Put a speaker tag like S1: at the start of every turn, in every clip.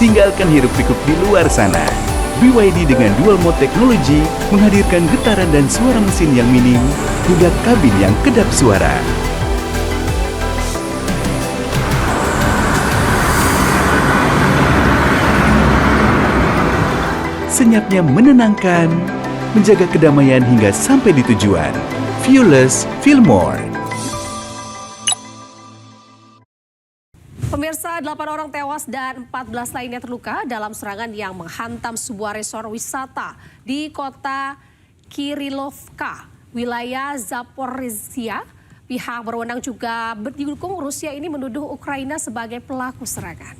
S1: Tinggalkan hiruk-pikuk di luar sana. BYD dengan dual mode teknologi menghadirkan getaran dan suara mesin yang minim hingga kabin yang kedap suara. Senyapnya menenangkan, menjaga kedamaian hingga sampai di tujuan. Viewless, feel more.
S2: Pemirsa, 8 orang tewas dan 14 lainnya terluka dalam serangan yang menghantam sebuah resor wisata di kota Kirilovka, wilayah Zaporizhia. Pihak berwenang juga didukung Rusia ini menuduh Ukraina sebagai pelaku serangan.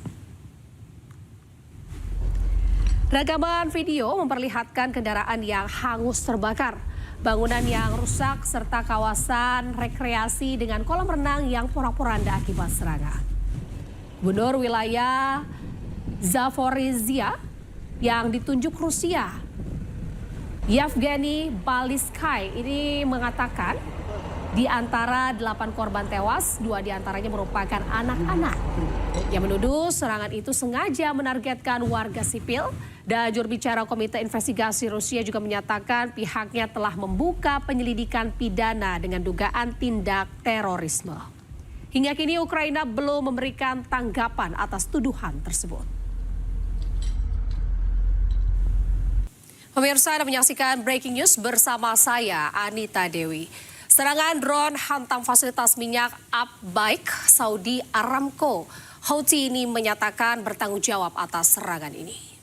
S2: Rekaman video memperlihatkan kendaraan yang hangus terbakar, bangunan yang rusak, serta kawasan rekreasi dengan kolam renang yang porak-poranda akibat serangan. Gubernur wilayah Zaporizhia yang ditunjuk Rusia, Yevgeny Balisky, ini mengatakan di antara 8 korban tewas, 2 diantaranya merupakan anak-anak. Yang menuduh serangan itu sengaja menargetkan warga sipil. Dan juru bicara Komite Investigasi Rusia juga menyatakan pihaknya telah membuka penyelidikan pidana dengan dugaan tindak terorisme. Hingga kini Ukraina belum memberikan tanggapan atas tuduhan tersebut. Pemirsa, Anda menyaksikan Breaking News bersama saya, Anita Dewi. Serangan drone hantam fasilitas minyak Abbaik Saudi Aramco. Houthi ini menyatakan bertanggung jawab atas serangan ini.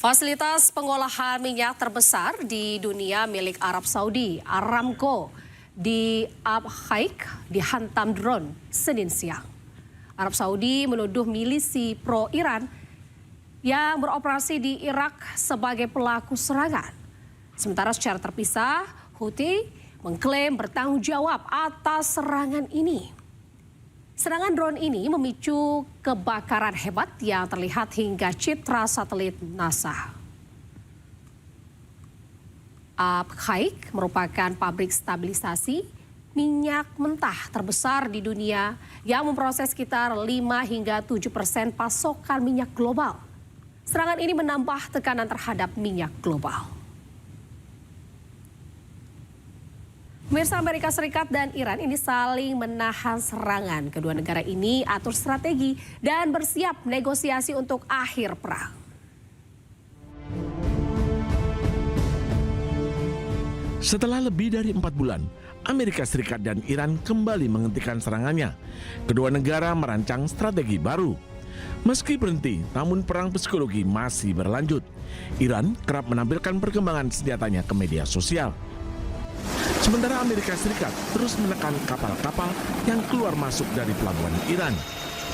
S2: Fasilitas pengolahan minyak terbesar di dunia milik Arab Saudi, Aramco, di Abhaik dihantam drone Senin siang. Arab Saudi menuduh milisi pro-Iran yang beroperasi di Irak sebagai pelaku serangan. Sementara secara terpisah, Houthi mengklaim bertanggung jawab atas serangan ini. Serangan drone ini memicu kebakaran hebat yang terlihat hingga citra satelit NASA. Abhaik merupakan pabrik stabilisasi minyak mentah terbesar di dunia yang memproses sekitar 5 hingga 7% pasokan minyak global. Serangan ini menambah tekanan terhadap minyak global. Pemirsa, Amerika Serikat dan Iran ini saling menahan serangan. Kedua negara ini atur strategi dan bersiap negosiasi untuk akhir perang.
S3: Setelah lebih dari 4 bulan, Amerika Serikat dan Iran kembali menghentikan serangannya. Kedua negara merancang strategi baru. Meski berhenti, namun perang psikologi masih berlanjut. Iran kerap menampilkan perkembangan senjatanya ke media sosial. Sementara Amerika Serikat terus menekan kapal-kapal yang keluar masuk dari pelabuhan Iran.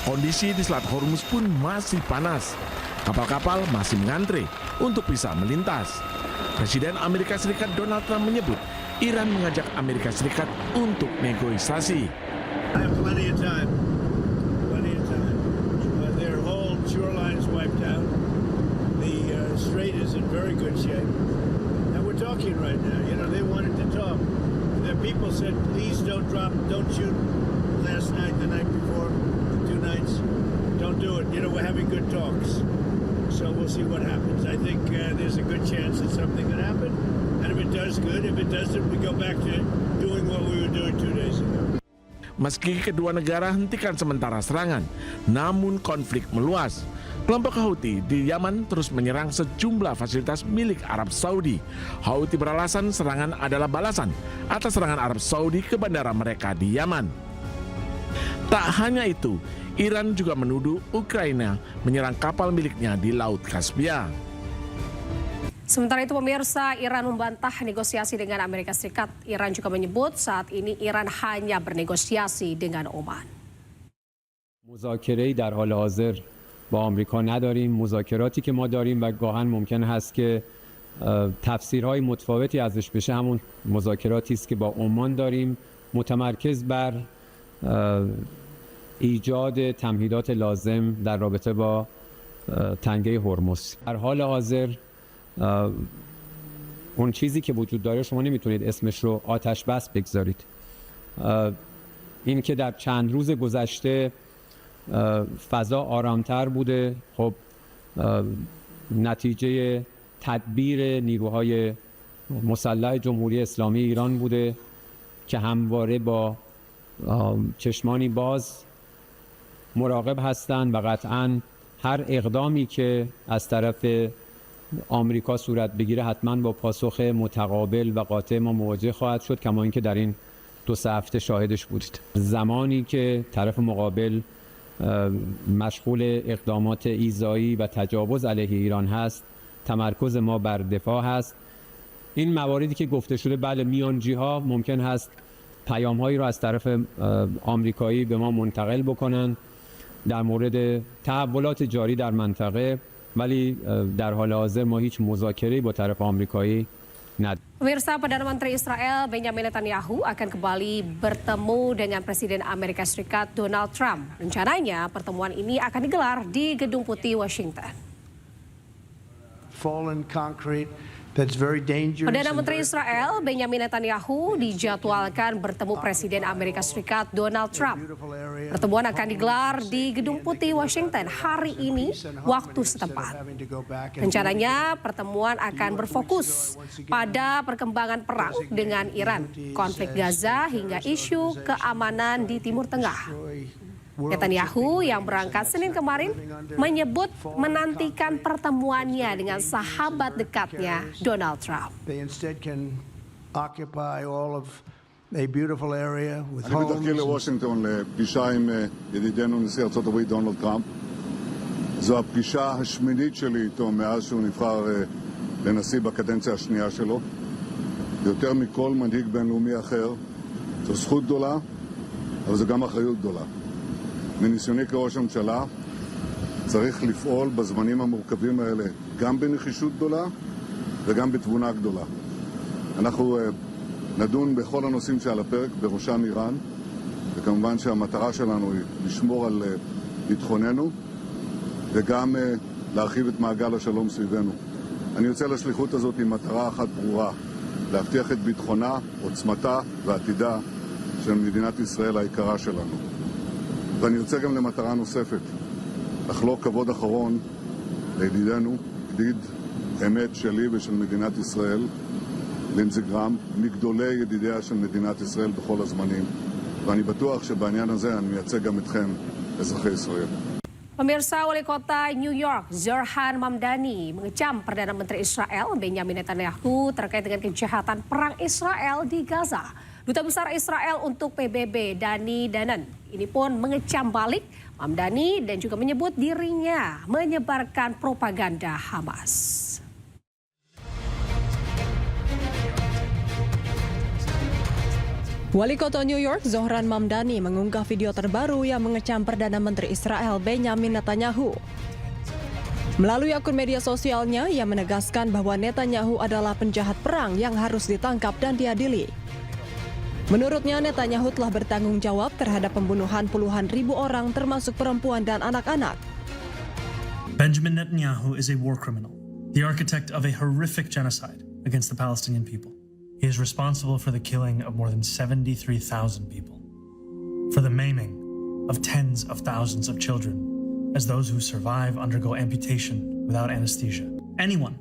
S3: Kondisi di Selat Hormuz pun masih panas. Kapal-kapal masih mengantre untuk bisa melintas. Presiden Amerika Serikat Donald Trump menyebut Iran mengajak Amerika Serikat untuk negosiasi.
S4: Strait is in very good shape, and we're talking right now. You know, they wanted to talk. The people said, please don't shoot last night, the night before, 2 nights. Don't do it. You know, we're having good talks. So we'll see what happens. I think there's a good chance that something could happen. And if it does, good. If it doesn't, we go back to doing what we were doing 2 days ago.
S3: Meski kedua negara hentikan sementara serangan, namun konflik meluas. Kelompok Houthi di Yaman terus menyerang sejumlah fasilitas milik Arab Saudi. Houthi beralasan serangan adalah balasan atas serangan Arab Saudi ke bandara mereka di Yaman. Tak hanya itu, Iran juga menuduh Ukraina menyerang kapal miliknya di Laut Kaspia.
S2: Sementara itu pemirsa, Iran membantah negosiasi dengan Amerika Serikat. Iran juga menyebut saat ini Iran hanya bernegosiasi dengan Oman.
S5: مذاکره‌ای در حال حاضر با آمریکا نداریم. مذاکراتی که ما داریم و گاهن ممکن هست که تفسیرهای متفاوتی ازش بشه همون مذاکراتی است که با عمان داریم، متمرکز بر ایجاد تمهیدات لازم در رابطه با تنگه هرمز. در حال حاضر اون چیزی که وجود داره شما نمیتونید اسمش رو آتش بس بگذارید. این که در چند روز گذشته فضا آرامتر بوده، خب نتیجه تدبیر نیروهای مسلح جمهوری اسلامی ایران بوده که همواره با چشمانی باز مراقب هستند و قطعاً هر اقدامی که از طرف آمریکا صورت بگیره حتما با پاسخ متقابل و قاطع ما مواجه خواهد شد، کما اینکه در این 2-3 هفته شاهدش بودید. زمانی که طرف مقابل مشغول اقدامات ایذایی و تجاوز علیه ایران هست، تمرکز ما بر دفاع هست. این مواردی که گفته شده، بله میانجی‌ها ممکن هست پیام‌هایی را از طرف آمریکایی به ما منتقل بکنن در مورد تحولات جاری در منطقه، ولی در حال حاضر ما هیچ مذاکره‌ای با طرف آمریکایی نداریم.
S2: Pemirsa, Perdana Menteri Israel Benjamin Netanyahu akan kembali bertemu dengan Presiden Amerika Serikat Donald Trump. Rencananya pertemuan ini akan digelar di Gedung Putih, Washington.
S4: Fallen concrete that's very dangerous.
S2: Perdana Menteri Israel Benjamin Netanyahu dijadwalkan bertemu Presiden Amerika Serikat Donald Trump. Pertemuan akan digelar di Gedung Putih, Washington hari ini waktu setempat. Rencananya pertemuan akan berfokus pada perkembangan perang dengan Iran, konflik Gaza hingga isu keamanan di Timur Tengah. Netanyahu yang berangkat Senin kemarin menyebut menantikan pertemuannya dengan sahabat dekatnya Donald Trump.
S4: They instead can occupy all of a beautiful area with
S6: אני
S4: homes.
S6: בדרכי לוושינגטון לפגישה עם ידידנו נשיא ארצות הברית דונלד טראמפ. זו הפגישה השמינית שלי איתו מאז שהוא נבחר לנשיא בקדנציה השנייה שלו. יותר מכל מנהיג בינלאומי אחר, זו זכות גדולה, אבל זו גם אחריות גדולה. מניסיוני כראש הממשלה, צריך לפעול בזמנים המורכבים האלה גם בנחישות גדולה וגם בתבונה גדולה. אנחנו נדון בכל הנושאים שעל הפרק, בראשם איראן, וכמובן שהמטרה שלנו היא לשמור על ביטחוננו וגם להרחיב את מעגל השלום סביבנו. אני יוצא לשליחות הזאת עם מטרה אחת ברורה, להבטיח את ביטחונה, עוצמתה ועתידה של מדינת ישראל היקרה שלנו. ואני יוצא גם למטרה נוספת, לחלוק כבוד אחרון לידידנו, ידיד אמת שלי ושל מדינת ישראל, לינזי גרם, מגדולי ידידיה של מדינת ישראל בכל הזמנים. ואני בטוח שבעניין הזה אני מייצג גם אתכם, אזרחי ישראל.
S2: Pemirsa, Wali Kota New York Zohran Mamdani mengecam Perdana Menteri Israel Benjamin Netanyahu terkait dengan kejahatan perang Israel di Gaza. Duta Besar Israel untuk PBB Dani Danon ini pun mengecam balik Mamdani dan juga menyebut dirinya menyebarkan propaganda Hamas.
S7: Wali Kota New York Zohran Mamdani mengunggah video terbaru yang mengecam Perdana Menteri Israel Benjamin Netanyahu. Melalui akun media sosialnya, ia menegaskan bahwa Netanyahu adalah penjahat perang yang harus ditangkap dan diadili. Menurutnya, Netanyahu telah bertanggung jawab terhadap pembunuhan puluhan ribu orang termasuk perempuan dan anak-anak.
S8: Benjamin Netanyahu is a war criminal, the architect of a horrific genocide against the Palestinian people. He is responsible for the killing of more than 73,000 people, for the maiming of tens of thousands of children, as those who survive undergo amputation without anesthesia. Anyone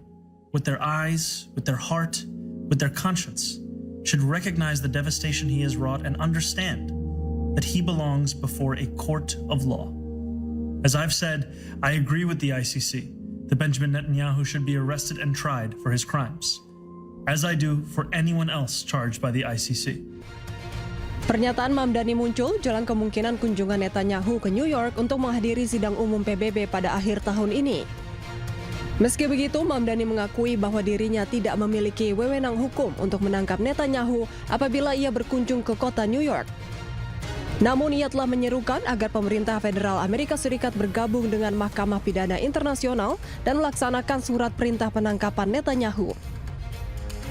S8: with their eyes, with their heart, with their conscience should recognize the devastation he has wrought and understand that he belongs before a court of law. As I've said, I agree with the ICC that Benjamin Netanyahu should be arrested and tried for his crimes, as I do for anyone else charged by the ICC.
S7: Pernyataan Mamdani muncul jelang kemungkinan kunjungan Netanyahu ke New York untuk menghadiri sidang umum PBB pada akhir tahun ini. Meski begitu, Mamdani mengakui bahwa dirinya tidak memiliki wewenang hukum untuk menangkap Netanyahu apabila ia berkunjung ke kota New York. Namun ia telah menyerukan agar pemerintah federal Amerika Serikat bergabung dengan Mahkamah Pidana Internasional dan melaksanakan surat perintah penangkapan Netanyahu.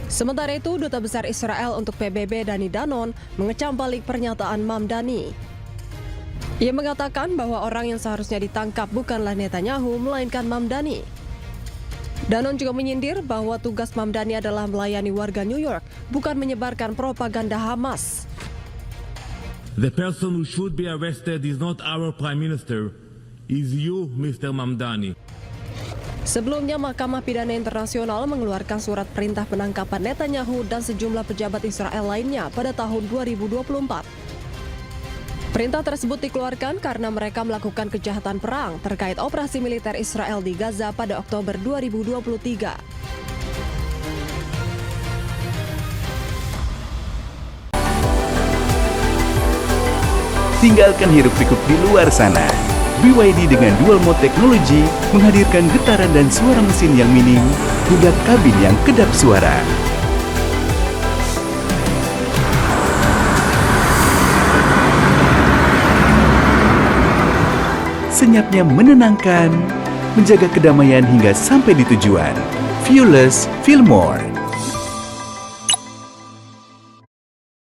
S7: Sementara itu, Duta Besar Israel untuk PBB Dani Danon mengecam balik pernyataan Mamdani. Ia mengatakan bahwa orang yang seharusnya ditangkap bukanlah Netanyahu, melainkan Mamdani. Danon juga menyindir bahwa tugas Mamdani adalah melayani warga New York, bukan menyebarkan propaganda Hamas.
S9: The person who should be arrested is not our Prime Minister, is you, Mr. Mamdani.
S7: Sebelumnya, Mahkamah Pidana Internasional mengeluarkan surat perintah penangkapan Netanyahu dan sejumlah pejabat Israel lainnya pada tahun 2024. Perintah tersebut dikeluarkan karena mereka melakukan kejahatan perang terkait operasi militer Israel di Gaza pada Oktober 2023.
S1: Tinggalkan hiruk-pikuk di luar sana. BYD dengan dual mode teknologi menghadirkan getaran dan suara mesin yang minim hingga kabin yang kedap suara. Senyapnya menenangkan, menjaga kedamaian hingga sampai di tujuan. Feel less, feel more.